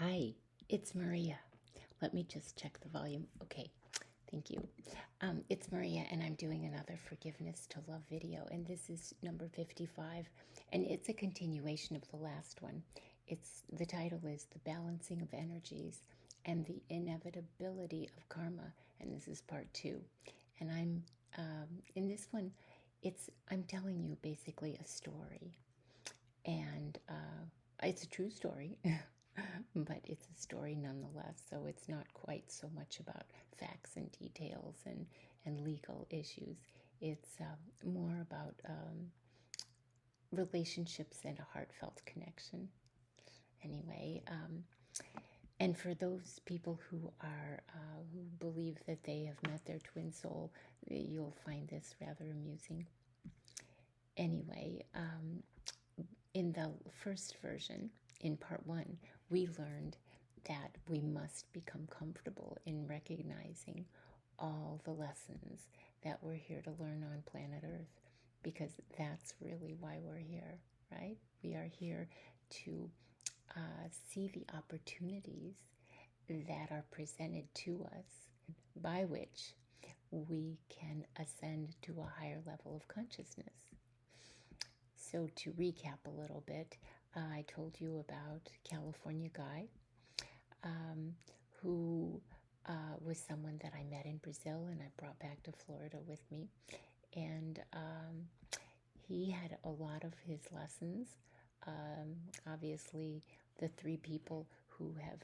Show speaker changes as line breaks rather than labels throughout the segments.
Hi, it's Maria. Let me just check the volume. Okay, thank you. It's Maria, and I'm doing another Forgiveness to Love video, and this is number 55, and it's a continuation of the last one. The title is The Balancing of Energies and the Inevitability of Karma, and this is part 2. And I'm in this one, I'm telling you basically a story, and it's a true story. But it's a story nonetheless, so it's not quite so much about facts and details and legal issues. It's more about relationships and a heartfelt connection. Anyway, and for those people who believe that they have met their twin soul, you'll find this rather amusing. Anyway, in the first version, in part 1, we learned that we must become comfortable in recognizing all the lessons that we're here to learn on planet Earth, because that's really why we're here, right? We are here to see the opportunities that are presented to us by which we can ascend to a higher level of consciousness. So to recap a little bit, I told you about California Guy, who was someone that I met in Brazil and I brought back to Florida with me. And he had a lot of his lessons. Obviously, the 3 people who have,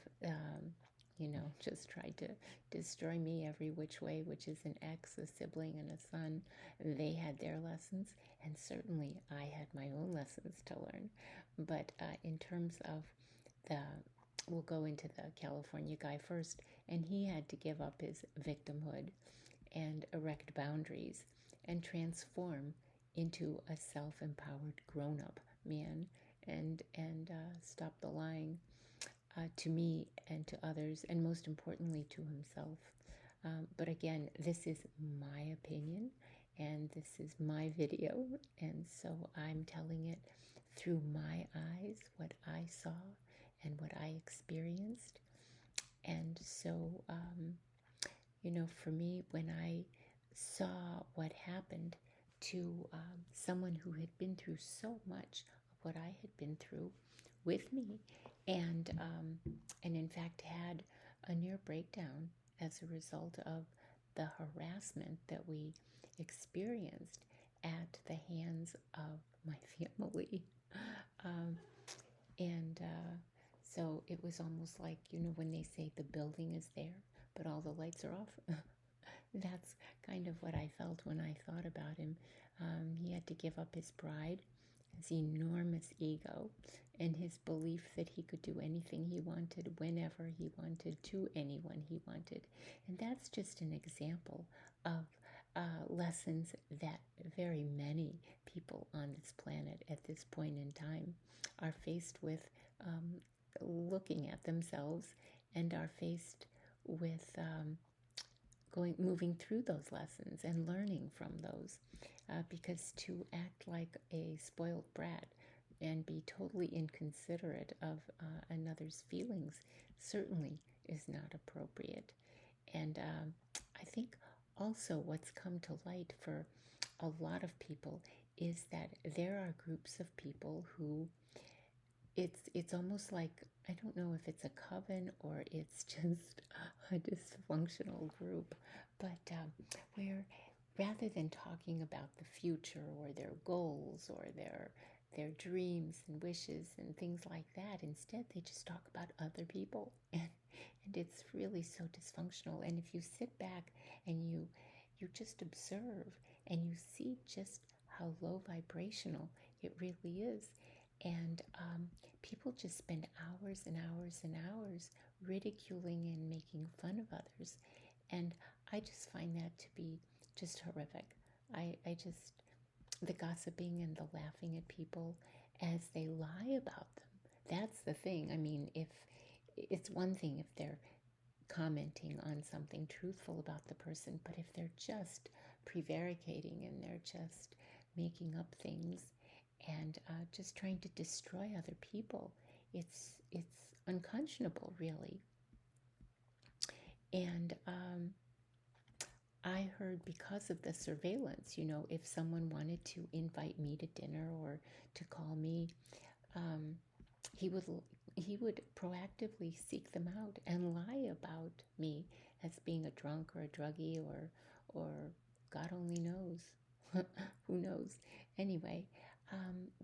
just tried to destroy me every which way, which is an ex, a sibling, and a son, they had their lessons, and certainly I had my own lessons to learn. But in terms of we'll go into the California Guy first, and he had to give up his victimhood and erect boundaries and transform into a self-empowered grown-up man and stop the lying to me and to others, and most importantly to himself. But again, this is my opinion and this is my video, and so I'm telling it through my eyes, what I saw and what I experienced. And so, for me, when I saw what happened to someone who had been through so much of what I had been through with me, and in fact had a near breakdown as a result of the harassment that we experienced at the hands of my family. And so it was almost like, when they say the building is there, but all the lights are off. That's kind of what I felt when I thought about him. He had to give up his pride, his enormous ego, and his belief that he could do anything he wanted, whenever he wanted, to anyone he wanted. And that's just an example of lessons that very many people on this planet at this point in time are faced with, looking at themselves, and are faced with moving through those lessons and learning from those, because to act like a spoiled brat and be totally inconsiderate of another's feelings certainly is not appropriate. And I think also what's come to light for a lot of people is that there are groups of people who it's almost like, I don't know if it's a coven or it's just a dysfunctional group, but where rather than talking about the future or their goals or their dreams and wishes and things like that, instead they just talk about other people, and it's really so dysfunctional. And if you sit back and you just observe and you see just how low vibrational it really is, and people just spend hours and hours and hours ridiculing and making fun of others. And I just find that to be just horrific. I just, the gossiping and the laughing at people as they lie about them. That's the thing. I mean, if it's one thing if they're commenting on something truthful about the person, but if they're just prevaricating and they're just making up things and just trying to destroy other people, it's unconscionable. unconscionable, really. And I heard, because of the surveillance, if someone wanted to invite me to dinner or to call me, um, he would he would proactively seek them out and lie about me as being a drunk or a druggie, or God only knows. Who knows? Anyway,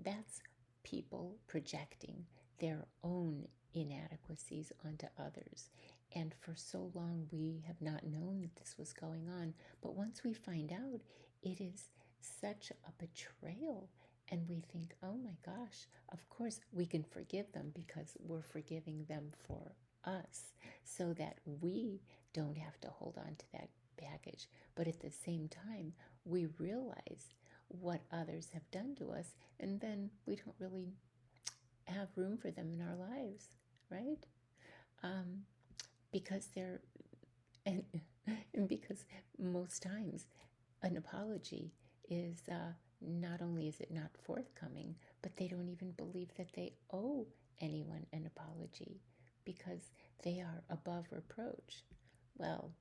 that's people projecting their own inadequacies onto others. And for so long, we have not known that this was going on. But once we find out, it is such a betrayal. And we think, oh my gosh, of course we can forgive them because we're forgiving them for us, so that we don't have to hold on to that baggage. But at the same time, we realize what others have done to us, and then we don't really have room for them in our lives, right? Um, because they're, and, and because most times an apology is, not only is it not forthcoming, but they don't even believe that they owe anyone an apology because they are above reproach. Well,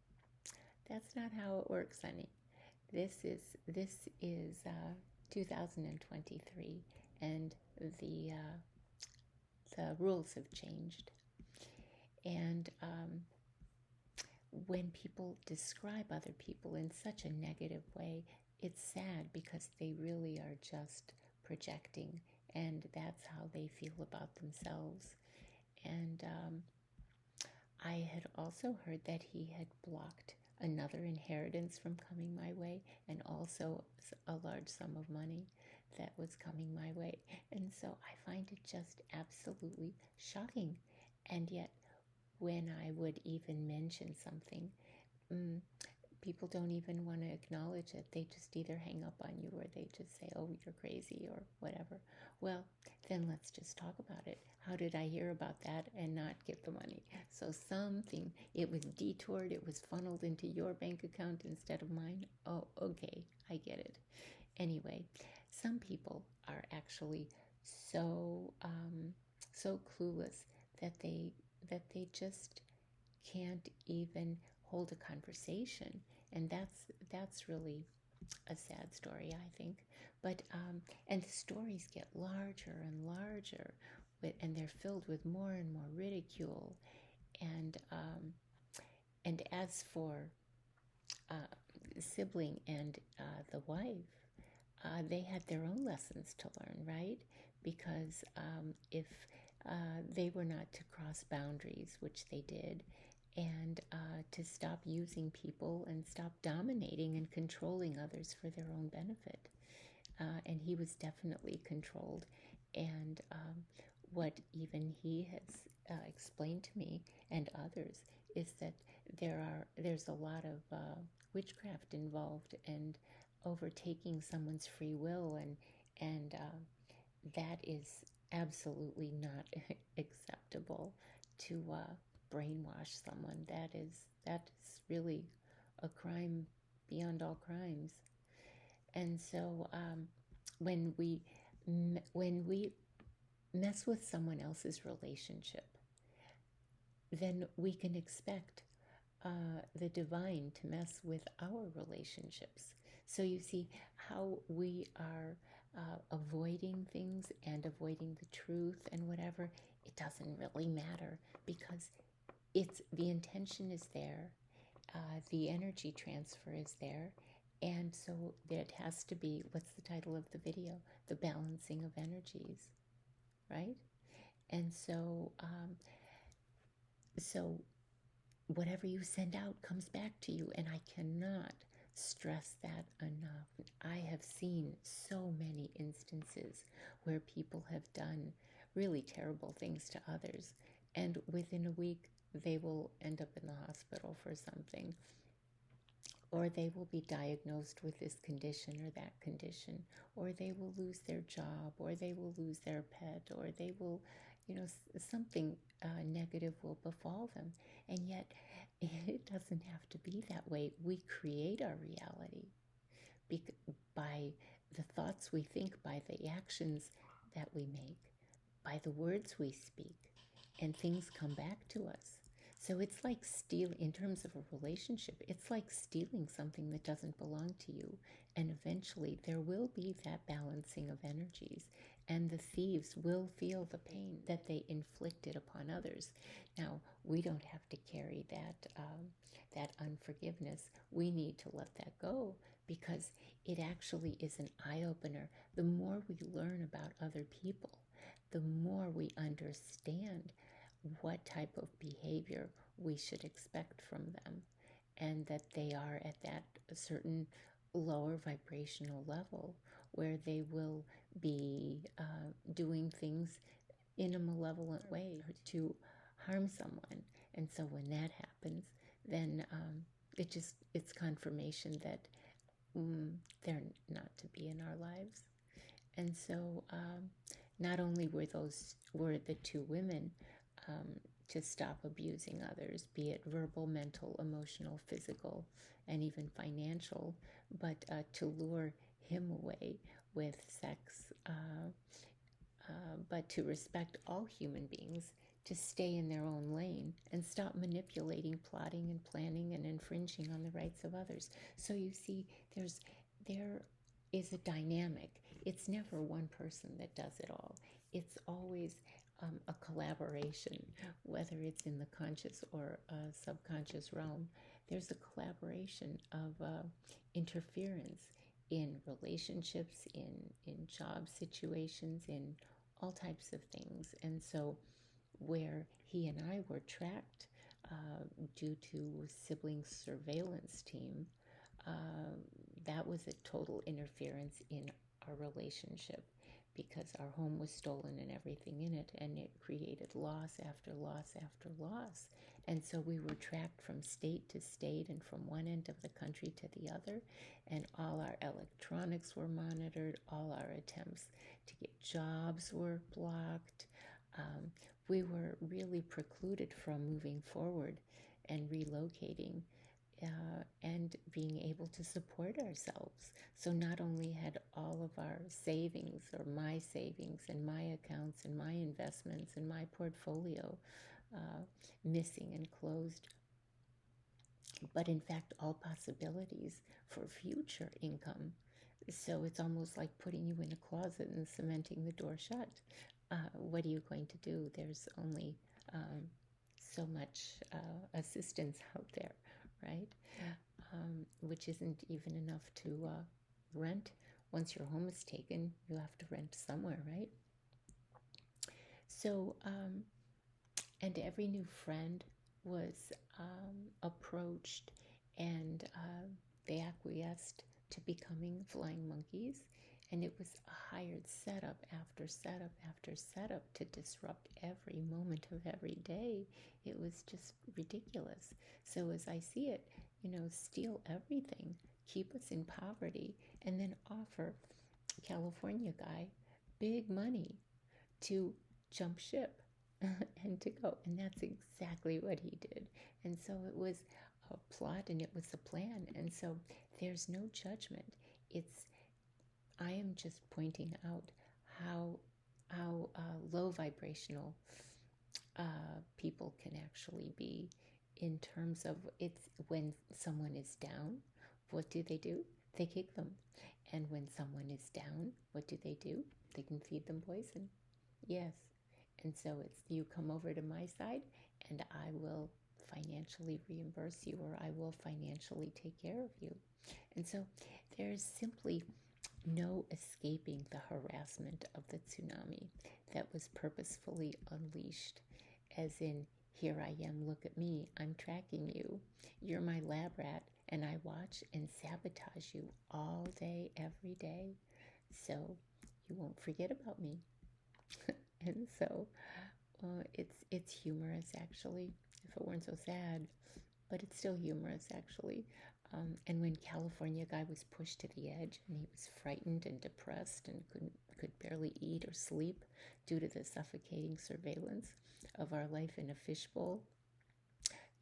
that's not how it works, honey. This is 2023, and the rules have changed. And when people describe other people in such a negative way, it's sad because they really are just projecting, and that's how they feel about themselves. And I had also heard that he had blocked another inheritance from coming my way, and also a large sum of money that was coming my way. And so I find it just absolutely shocking. And yet, when I would even mention something, mm, people don't even want to acknowledge it. They just either hang up on you, or they just say, oh, you're crazy, or whatever. Well, then let's just talk about it. How did I hear about that and not get the money? So something, it was detoured, it was funneled into your bank account instead of mine. Oh, okay, I get it. Anyway, some people are actually so clueless that they just can't even hold a conversation, and that's really a sad story, I think. But and the stories get larger and larger, and they're filled with more and more ridicule. And as for uh, sibling and the wife, they had their own lessons to learn, right? Because if they were not to cross boundaries, which they did, and to stop using people and stop dominating and controlling others for their own benefit. And he was definitely controlled. And what even he has explained to me and others is that there's a lot of witchcraft involved, and overtaking someone's free will, and that is absolutely not acceptable to brainwash someone. That is really a crime beyond all crimes. And so when we mess with someone else's relationship, then we can expect the divine to mess with our relationships. So you see how we are avoiding things and avoiding the truth and whatever. It doesn't really matter because it's the intention is there, the energy transfer is there, and so it has to be, what's the title of the video? The balancing of energies, right? And so whatever you send out comes back to you, and I cannot stress that enough. I have seen so many instances where people have done really terrible things to others, and within a week they will end up in the hospital for something, or they will be diagnosed with this condition or that condition, or they will lose their job, or they will lose their pet, or they will, something negative will befall them. And yet, it doesn't have to be that way. We create our reality by the thoughts we think, by the actions that we make, by the words we speak. and things come back to us. So it's like stealing, in terms of a relationship, it's like stealing something that doesn't belong to you. And eventually there will be that balancing of energies, and the thieves will feel the pain that they inflicted upon others. Now, we don't have to carry that unforgiveness. We need to let that go, because it actually is an eye opener. The more we learn about other people, the more we understand what type of behavior we should expect from them, and that they are at that certain lower vibrational level where they will be doing things in a malevolent way to harm someone. And so when that happens, then it's confirmation that they're not to be in our lives. And so not only were the two women to stop abusing others, be it verbal, mental, emotional, physical, and even financial, but to lure him away with sex, but to respect all human beings, to stay in their own lane and stop manipulating, plotting, and planning and infringing on the rights of others. So you see, there is a dynamic. It's never one person that does it all. It's always a collaboration, whether it's in the conscious or subconscious realm. There's a collaboration of interference in relationships, in job situations, in all types of things. And so where he and I were tracked due to sibling surveillance team, uh, that was a total interference in our relationship, because our home was stolen and everything in it, and it created loss after loss after loss. And so we were tracked from state to state and from one end of the country to the other, and all our electronics were monitored, all our attempts to get jobs were blocked. We were really precluded from moving forward and relocating and being able to support ourselves. So not only had all of our savings, or my savings and my accounts and my investments and my portfolio missing and closed, but in fact all possibilities for future income. So it's almost like putting you in a closet and cementing the door shut. What are you going to do? There's only so much assistance out there, right? Which isn't even enough to rent. Once your home is taken, you have to rent somewhere, right? So, and every new friend was approached, and they acquiesced to becoming flying monkeys. And it was a hired setup after setup after setup to disrupt every moment of every day. It was just ridiculous. So as I see it, steal everything, keep us in poverty, and then offer California guy big money to jump ship and to go. And that's exactly what he did. And so it was a plot and it was a plan. And so there's no judgment. I am just pointing out how low vibrational people can actually be, in terms of, it's when someone is down, what do? They kick them. And when someone is down, what do? They can feed them poison. Yes. And so it's, you come over to my side and I will financially reimburse you, or I will financially take care of you. And so there's simply no escaping the harassment of the tsunami that was purposefully unleashed, as in, here I am, look at me, I'm tracking you, you're my lab rat, and I watch and sabotage you all day, every day, so you won't forget about me. And so it's humorous, actually, if it weren't so sad, but it's still humorous, actually. And when California guy was pushed to the edge and he was frightened and depressed and could barely eat or sleep due to the suffocating surveillance of our life in a fishbowl,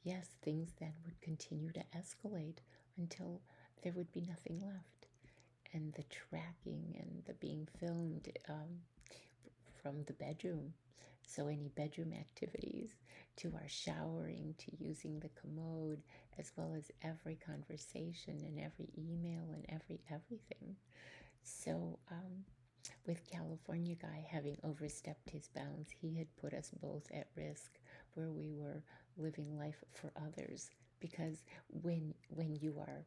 yes, things then would continue to escalate until there would be nothing left. And the tracking and the being filmed from the bedroom So, any bedroom activities, to our showering, to using the commode, as well as every conversation and every email and everything. So, with California guy having overstepped his bounds, he had put us both at risk where we were living life for others. Because when you are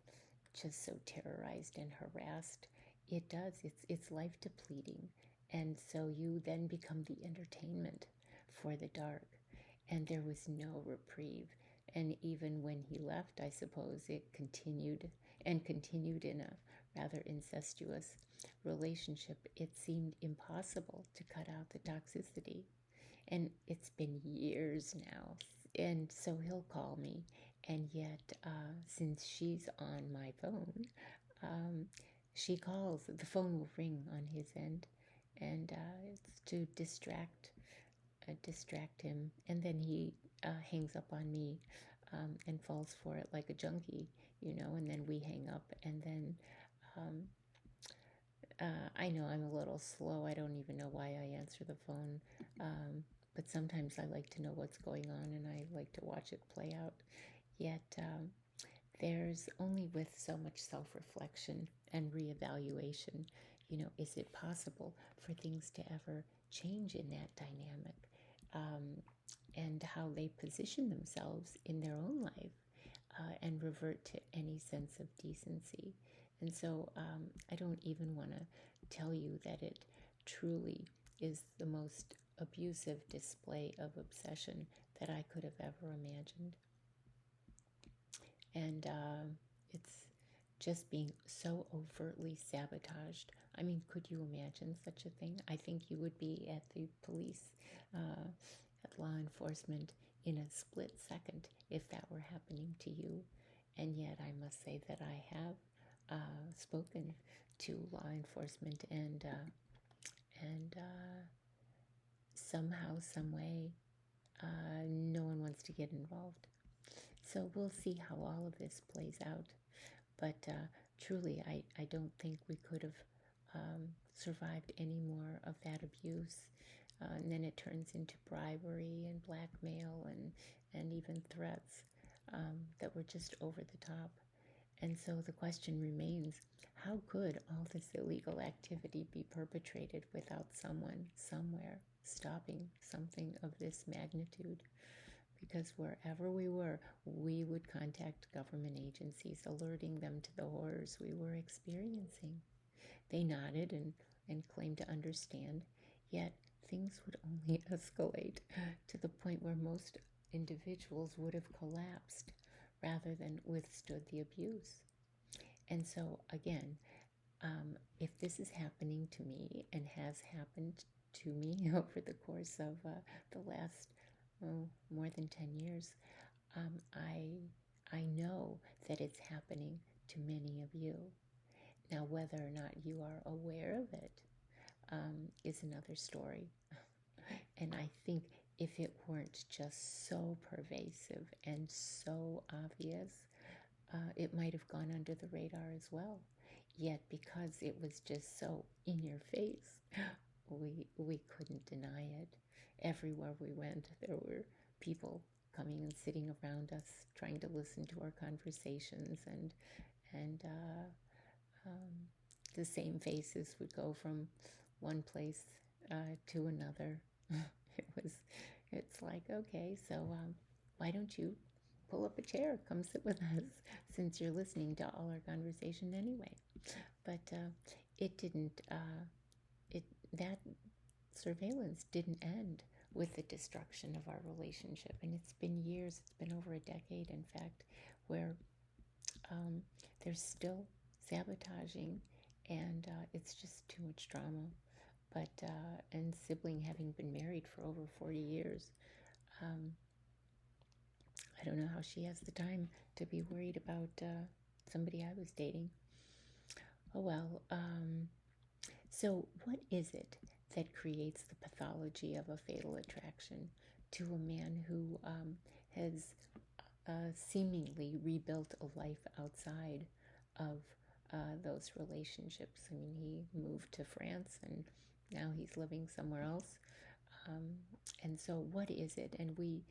just so terrorized and harassed, it's life depleting. And so you then become the entertainment for the dark. And there was no reprieve. And even when he left, I suppose it continued and continued in a rather incestuous relationship. It seemed impossible to cut out the toxicity. And it's been years now. And so he'll call me. And yet, since she's on my phone, um, she calls. The phone will ring on his end. And it's to distract him. And then he hangs up on me and falls for it like a junkie, and then we hang up. And then um, I know I'm a little slow. I don't even know why I answer the phone. But sometimes I like to know what's going on and I like to watch it play out. Yet there's only with so much self reflection and reevaluation, is it possible for things to ever change in that dynamic, and how they position themselves in their own life, and revert to any sense of decency. And so I don't even want to tell you that it truly is the most abusive display of obsession that I could have ever imagined. And it's just being so overtly sabotaged. I mean, could you imagine such a thing? I think you would be at the police, at law enforcement, in a split second if that were happening to you. And yet, I must say that I have spoken to law enforcement, and somehow, some way, no one wants to get involved. So we'll see how all of this plays out. But truly, I don't think we could have survived any more of that abuse. And then it turns into bribery and blackmail and even threats that were just over the top. And so the question remains, how could all this illegal activity be perpetrated without someone somewhere stopping something of this magnitude? Because wherever we were, we would contact government agencies, alerting them to the horrors we were experiencing. They nodded and claimed to understand, yet things would only escalate to the point where most individuals would have collapsed rather than withstood the abuse. And so, again, if this is happening to me and has happened to me over the course of the last more than 10 years, I know that it's happening to many of you. Now, whether or not you are aware of it is another story. And I think if it weren't just so pervasive and so obvious, it might have gone under the radar as well. Yet, because it was just so in your face, we couldn't deny it. Everywhere we went, there were people coming and sitting around us, trying to listen to our conversations, and the same faces would go from one place to another. It's like, okay, so why don't you pull up a chair, come sit with us, since you're listening to all our conversation anyway. But it didn't. That surveillance didn't end with the destruction of our relationship, and it's been years. It's been over a decade, in fact, where there's still sabotaging, and it's just too much drama. But and sibling having been married for over 40 years, I don't know how she has the time to be worried about somebody I was dating. Oh well. So what is it that creates the pathology of a fatal attraction to a man who has seemingly rebuilt a life outside of those relationships? I mean, he moved to France and now he's living somewhere else. Um, and so, what is it? And we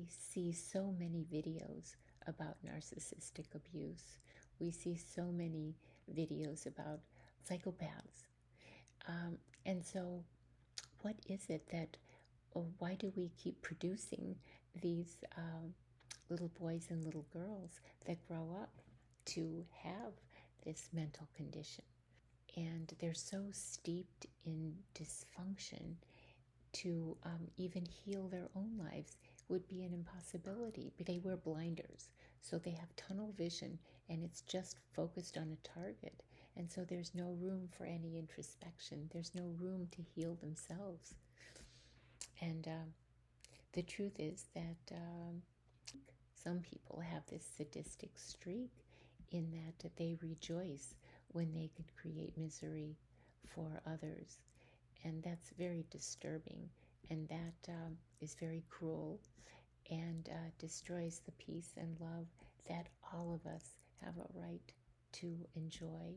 see so many videos about narcissistic abuse. We see so many videos about psychopaths. Um, and so, what is it that, why do we keep producing these little boys and little girls that grow up to have this mental condition? And they're so steeped in dysfunction to even heal their own lives would be an impossibility. But they wear blinders, so they have tunnel vision, and it's just focused on a target. And so there's no room for any introspection. There's no room to heal themselves. And the truth is that some people have this sadistic streak in that they rejoice when they can create misery for others. And that's very disturbing. And that is very cruel and destroys the peace and love that all of us have a right to enjoy.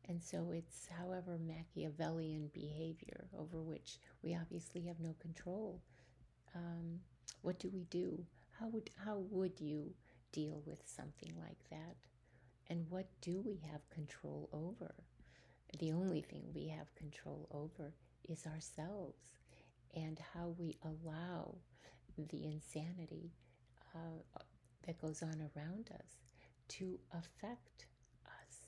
And so it's, however, Machiavellian behavior over which we obviously have no control. Um, what do we do? How would you deal with something like that? And what do we have control over? The only thing we have control over is ourselves and how we allow the insanity that goes on around us to affect us.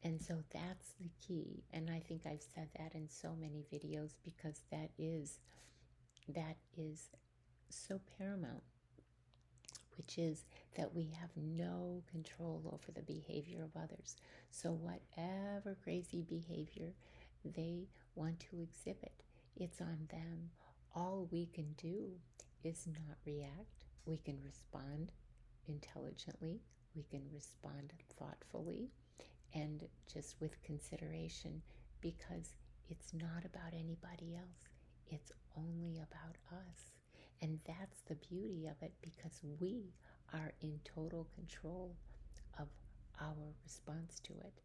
And so that's the key. And I think I've said that in so many videos because that is so paramount, which is that we have no control over the behavior of others. So whatever crazy behavior they want to exhibit, it's on them. All we can do is not react. We can respond intelligently. We can respond thoughtfully and just with consideration, because it's not about anybody else. It's only about us. And that's the beauty of it, because we are in total control of our response to it.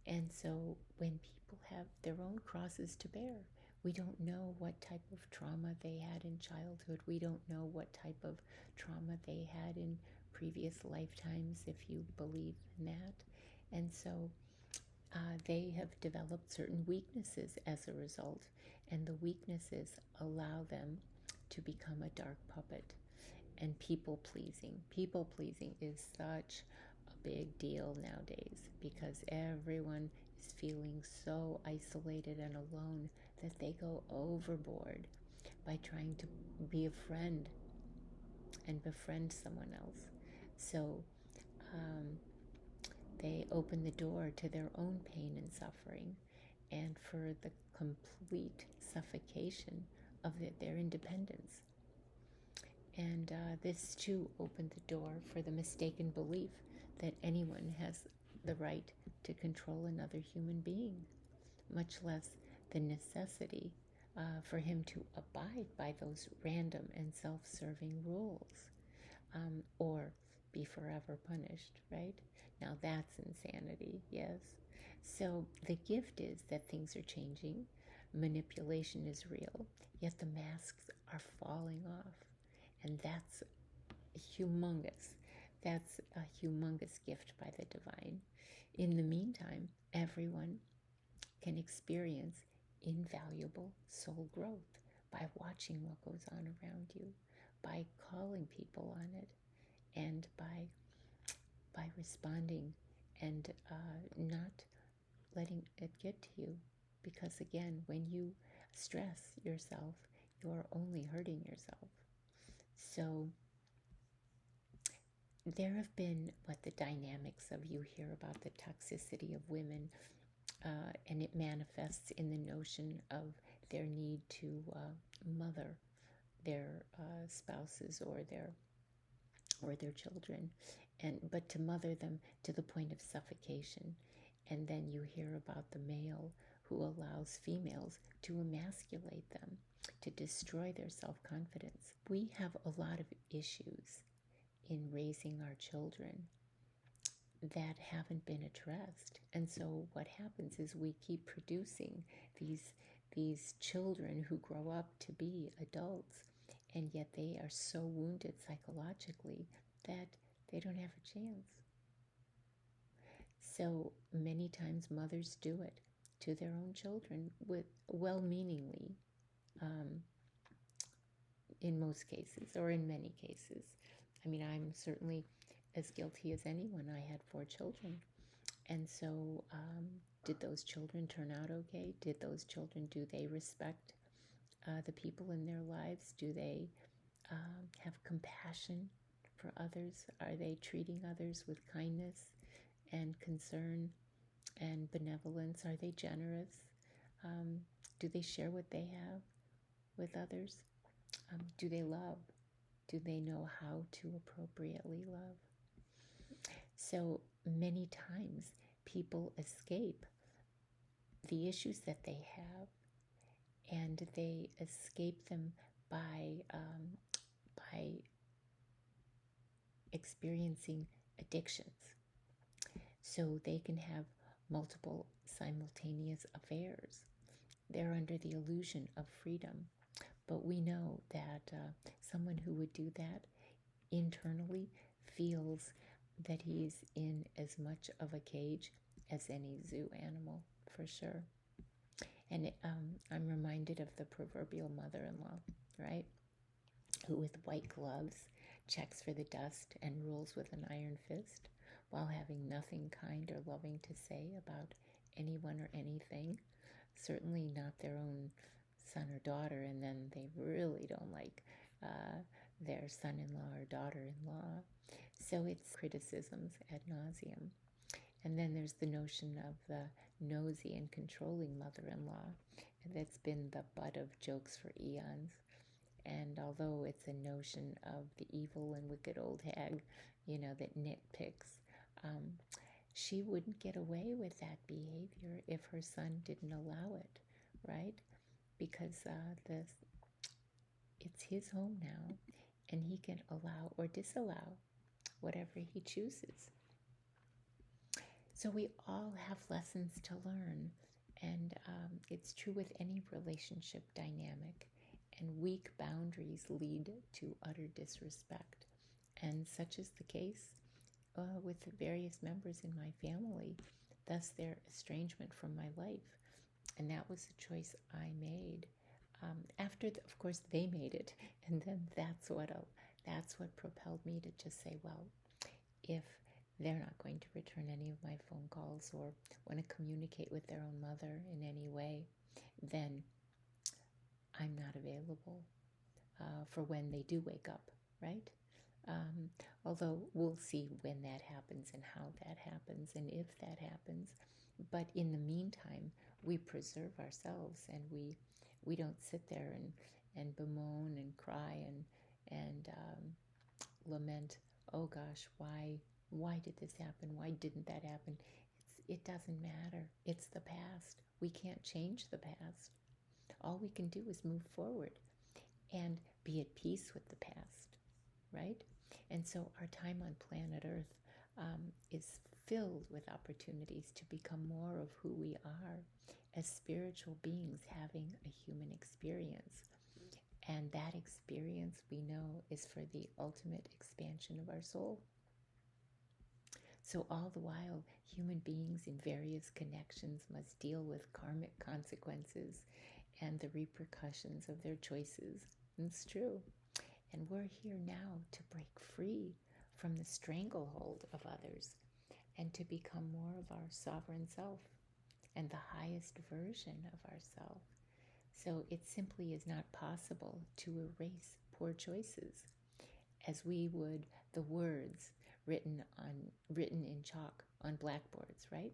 And so when people have their own crosses to bear, we don't know what type of trauma they had in childhood. We don't know what type of trauma they had in previous lifetimes, if you believe in that. And so they have developed certain weaknesses as a result, and the weaknesses allow them to become a dark puppet. And people pleasing. People pleasing is such a big deal nowadays because everyone is feeling so isolated and alone that they go overboard by trying to be a friend and befriend someone else. So um, they open the door to their own pain and suffering and for the complete suffocation of their independence. And this too opened the door for the mistaken belief that anyone has the right to control another human being, much less the necessity for him to abide by those random and self-serving rules, or be forever punished, right? Now that's insanity, yes. So the gift is that things are changing, manipulation is real, yet the masks are falling off. And that's humongous. That's a humongous gift by the divine. In the meantime, everyone can experience invaluable soul growth by watching what goes on around you, by calling people on it, and by responding and not letting it get to you. Because again, when you stress yourself, you're only hurting yourself. So there have been what the dynamics of, you hear about the toxicity of women, and it manifests in the notion of their need to mother their spouses or their children, but to mother them to the point of suffocation. And then you hear about the male who allows females to emasculate them, to destroy their self-confidence. We have a lot of issues in raising our children that haven't been addressed. And so what happens is we keep producing these children who grow up to be adults, and yet they are so wounded psychologically that they don't have a chance. So many times mothers do it to their own children with well-meaningly, um, in most cases, or in many cases. I mean, I'm certainly as guilty as anyone. I had 4 children. And so, did those children turn out okay? Did those children, do they respect the people in their lives? Do they have compassion for others? Are they treating others with kindness and concern and benevolence? Are they generous? Do they share what they have with others? Do they love? Do they know how to appropriately love? So many times people escape the issues that they have, and they escape them by experiencing addictions. So they can have multiple simultaneous affairs. They're under the illusion of freedom. But we know that someone who would do that internally feels that he's in as much of a cage as any zoo animal, for sure. And I'm reminded of the proverbial mother-in-law, right? Who with white gloves checks for the dust and rules with an iron fist while having nothing kind or loving to say about anyone or anything, certainly not their own son or daughter, and then they really don't like their son-in-law or daughter-in-law. So it's criticisms ad nauseum. And then there's the notion of the nosy and controlling mother-in-law that's been the butt of jokes for eons. And although it's a notion of the evil and wicked old hag, that nitpicks, um, she wouldn't get away with that behavior if her son didn't allow it, right? Because it's his home now, and he can allow or disallow whatever he chooses. So we all have lessons to learn, and it's true with any relationship dynamic. And weak boundaries lead to utter disrespect. And such is the case with various members in my family, thus their estrangement from my life. And that was a choice I made. After, of course, they made it, and then that's what propelled me to just say, well, if they're not going to return any of my phone calls or want to communicate with their own mother in any way, then I'm not available for when they do wake up, right? Although we'll see when that happens and how that happens and if that happens. But in the meantime, we preserve ourselves, and we don't sit there and bemoan and cry and lament, oh gosh, why did this happen? Why didn't that happen? It doesn't matter. It's the past. We can't change the past. All we can do is move forward and be at peace with the past, right? And so our time on planet Earth is filled with opportunities to become more of who we are as spiritual beings having a human experience. And that experience, we know, is for the ultimate expansion of our soul. So all the while, human beings in various connections must deal with karmic consequences and the repercussions of their choices. It's true. And we're here now to break free from the stranglehold of others and to become more of our sovereign self and the highest version of ourself. So it simply is not possible to erase poor choices as we would the words written in chalk on blackboards, right?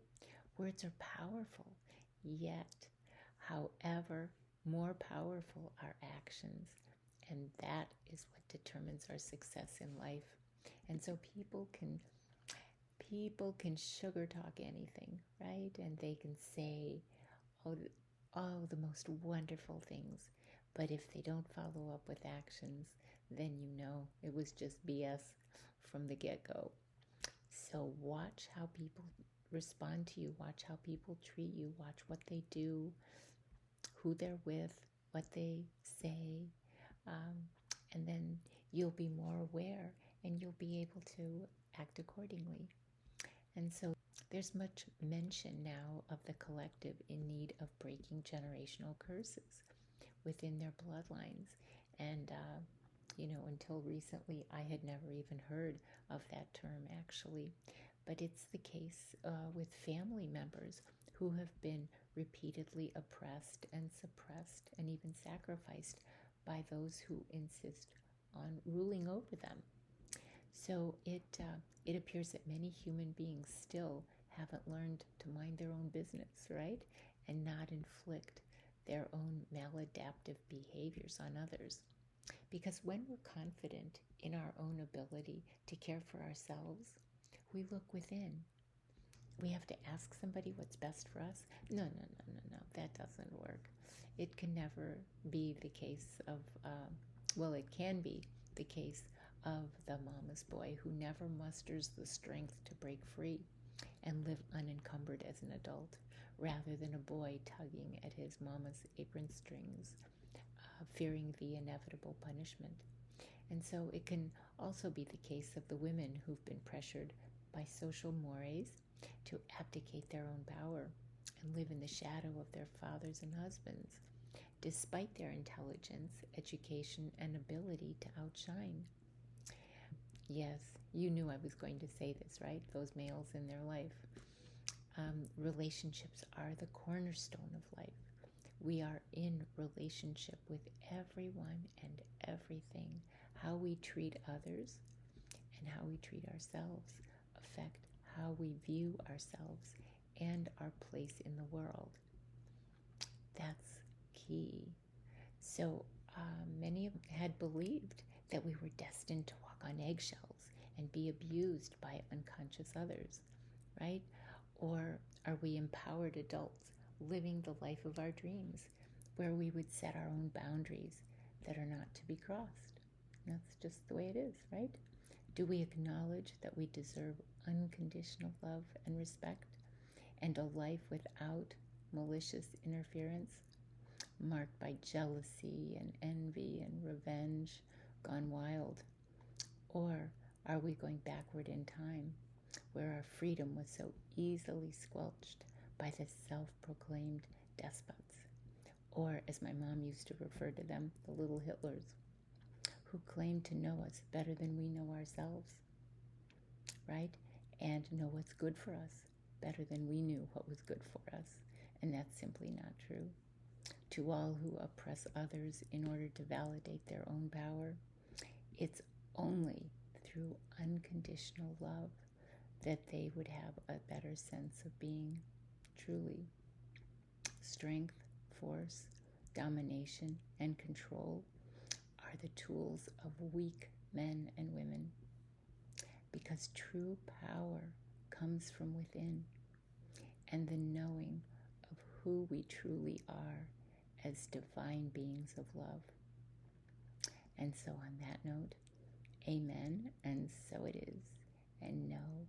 Words are powerful, yet, however, more powerful are actions, and that is what determines our success in life. And so people can sugar talk anything, right? And they can say the most wonderful things, but if they don't follow up with actions, then it was just BS from the get-go. So watch how people respond to you, watch how people treat you, watch what they do, who they're with, what they say, um, and then you'll be more aware and you'll be able to act accordingly. And so there's much mention now of the collective in need of breaking generational curses within their bloodlines. And, until recently, I had never even heard of that term actually. But it's the case with family members who have been repeatedly oppressed and suppressed and even sacrificed by those who insist on ruling over them. So it appears that many human beings still haven't learned to mind their own business, right? And not inflict their own maladaptive behaviors on others. Because when we're confident in our own ability to care for ourselves, we look within. We have to ask somebody what's best for us. No, no, no, no, no. That doesn't work. It can never be the case of, it can be the case of the mama's boy who never musters the strength to break free and live unencumbered as an adult, rather than a boy tugging at his mama's apron strings, fearing the inevitable punishment. And so it can also be the case of the women who've been pressured by social mores to abdicate their own power and live in the shadow of their fathers and husbands, despite their intelligence, education, and ability to outshine. Yes, you knew I was going to say this, right? Those males in their life. Relationships are the cornerstone of life. We are in relationship with everyone and everything. How we treat others and how we treat ourselves affect how we view ourselves and our place in the world. That's key. So many had believed that we were destined to walk on eggshells and be abused by unconscious others, right? Or are we empowered adults living the life of our dreams, where we would set our own boundaries that are not to be crossed? That's just the way it is, right? Do we acknowledge that we deserve unconditional love and respect and a life without malicious interference, marked by jealousy and envy and revenge gone wild? Or are we going backward in time, where our freedom was so easily squelched by the self-proclaimed despots, or as my mom used to refer to them, the little Hitlers, who claim to know us better than we know ourselves, right? And know what's good for us better than we knew what was good for us. And that's simply not true. To all who oppress others in order to validate their own power, it's only through unconditional love that they would have a better sense of being. Truly, strength, force, domination, and control are the tools of weak men and women, because true power comes from within, and the knowing of who we truly are as divine beings of love. And so on that note, amen, and so it is, and know